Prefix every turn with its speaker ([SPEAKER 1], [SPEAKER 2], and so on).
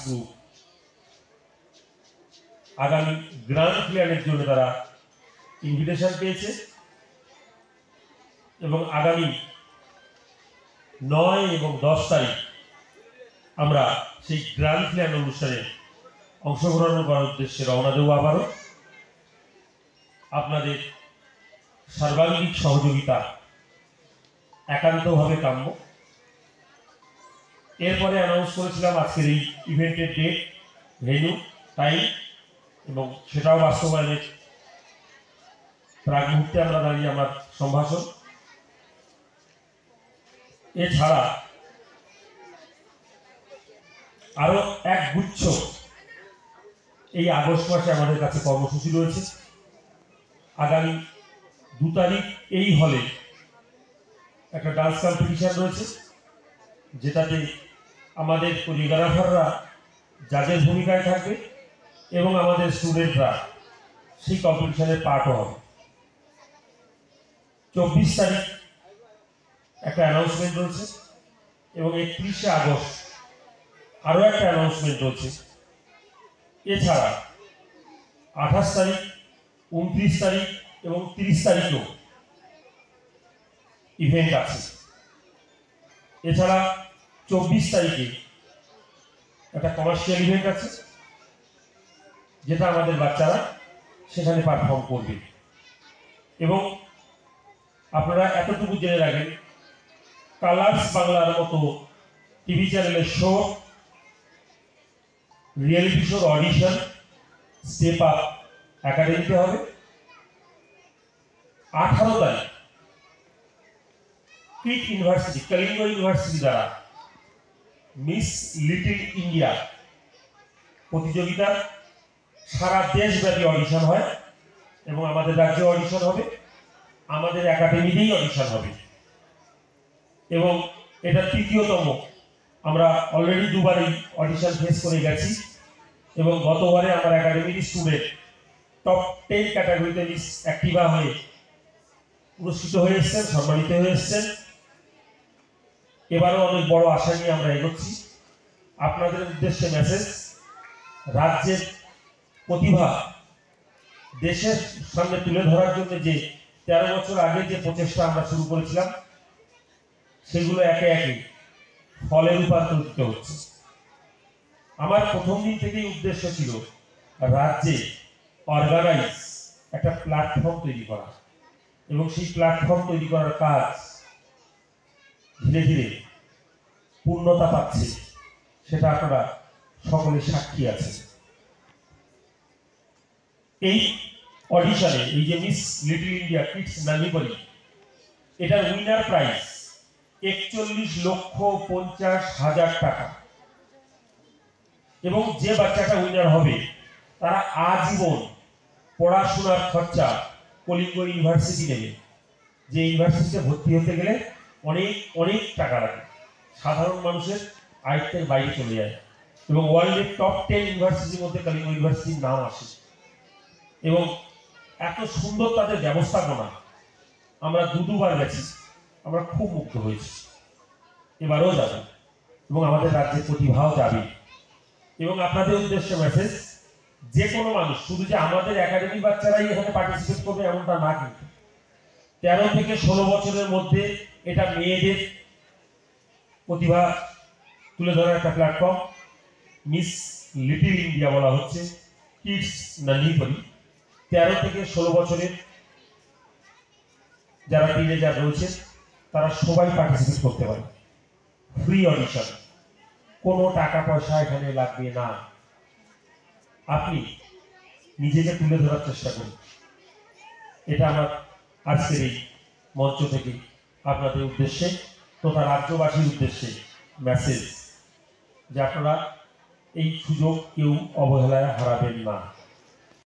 [SPEAKER 1] Group আগামী grand ফিনালের জন্য তারা ইনভিটেশন পেয়েছে এবং আগামী 9 এবং 10 তারিখ আমরা সেই গ্র্যান্ড ফিনাল অনুষ্ঠানে অংশগ্রহণ করার উদ্দেশ্যে রওনা দেব। আবারও আপনাদের সর্বাঙ্গীন সহযোগিতা একান্তভাবে কাম্য। এরপরে অ্যানাউন্স করেছিলাম আজকের এই ইভেন্টের ডেট, ভেন্যু, টাইম এবং সেটাও বাস্তবায়নের প্রাক মুহূর্তে আমরা দাঁড়িয়ে আমার সম্ভাষণ। এছাড়া আরো এক গুচ্ছ এই আগস্ট মাসে আমাদের কাছে কর্মসূচি রয়েছে। আগামী 2 তারিখ এই হলে একটা ডান্স কম্পিটিশন রয়েছে, যেটাতে আমাদের কোরিওগ্রাফাররা জাজের ভূমিকায় থাকবে এবং আমাদের স্টুডেন্টরা সেই কম্পিটিশনের পার্টও হবে। 24 তারিখ একটা অ্যানাউন্সমেন্ট রয়েছে এবং 31শে আগস্ট আরও একটা অ্যানাউন্সমেন্ট রয়েছে। এছাড়া 28 তারিখ, 29 তারিখ এবং 30 তারিখেও ইভেন্ট আছে। এছাড়া 24 তারিখে একটা কমার্শিয়াল ইভেন্ট আছে, যেটা আমাদের বাচ্চারা সেখানে পারফর্ম করবে। এবং আপনারা এতটুকু জেনে রাখেন, কালার্স বাংলার মতো টিভি চ্যানেলের শো, রিয়েলিটি শোর অডিশন স্টেপ আপ একাডেমিতে হবে। 18 তারিখ কিট ইউনিভার্সিটি, কলিঙ্গ ইউনিভার্সিটি দ্বারা মিস লিটল ইন্ডিয়া প্রতিযোগিতা সারা দেশব্যাপী অডিশন হয় এবং আমাদের রাজ্যে অডিশন হবে, আমাদের একাডেমিতেই অডিশন হবে এবং এটা 3য়তম। আমরা অলরেডি 2বারই অডিশন ফেস করে গেছি এবং গতবারে আমার একাডেমির স্টুডেন্ট টপ 10 ক্যাটাগরিতে মিস অ্যাক্টিভা হয়ে পুরস্কৃত হয়ে এসছেন, সম্মানিত হয়ে এসছেন। এবারও অনেক বড় আশা নিয়ে আমরা এগোচ্ছি। আপনাদের উদ্দেশ্যে মেসেজ, রাজ্যের প্রতিভা দেশের সামনে তুলে ধরার জন্য যে 13 বছর আগে যে প্রচেষ্টা আমরা শুরু করেছিলাম, সেগুলো একে একে ফলে রূপান্তরিত হচ্ছে। আমার প্রথম দিন থেকেই উদ্দেশ্য ছিল রাজ্যে অর্গানাইজ একটা প্ল্যাটফর্ম তৈরি করা এবং সেই প্ল্যাটফর্ম তৈরি করার কাজ ধীরে ধীরে পূর্ণতা পাচ্ছে, সেটা আপনারা সকলে সাক্ষী আছেন। এই অডিশনে এই যে মিস লিটল ইন্ডিয়া কিডস নানিপলি, এটার উইনার প্রাইজ 41,50,000 টাকা এবং যে বাচ্চাটা উইনার হবে তারা আজীবন পড়াশোনার খরচা কলিঙ্গ ইউনিভার্সিটি নেবে। যে ইউনিভার্সিটিতে ভর্তি হতে গেলে অনেক অনেক টাকা লাগে, সাধারণ মানুষের আয়ত্তের বাইরে চলে যায় এবং ওয়ার্ল্ডের টপ 10 ইউনিভার্সিটির মধ্যে কলিঙ্গ ইউনিভার্সিটির নাম আসে এবং এত সুন্দর তাদের ব্যবস্থাপনা। আমরা 2বার গেছি, আমরা খুব মুগ্ধ হয়েছি। এবারও যাবে এবং আমাদের রাজ্যের প্রতিভাও যাবে। এবং আপনাদের উদ্দেশ্যে মেসেজ, যে কোনো মানুষ, শুধু যে আমাদের একাডেমি বাচ্চারাই এখানে পার্টিসিপেট করবে এমনটা না, কিন্তু 13 থেকে 16 বছরের মধ্যে এটা মেয়েদের প্রতিভা তুলে ধরার একটা প্ল্যাটফর্ম। মিস লিটল ইন্ডিয়া বলা হচ্ছে, কিডস নানিপলি। 13 থেকে 16 বছরের যারা টিনেজার রয়েছে তারা সবাই পার্টিসিপেট করতে পারে। ফ্রি অডিশন, কোনো টাকা পয়সা এখানে লাগবে না। আপনি নিজেকে তুলে ধরার চেষ্টা করুন। এটা আমার আজকের এই মঞ্চ থেকে আপনাদের উদ্দেশ্যে তথা রাজ্যবাসীর উদ্দেশ্যে মেসেজ, যে আপনারা এই সুযোগ কেউ অবহেলায় হারাবেন না।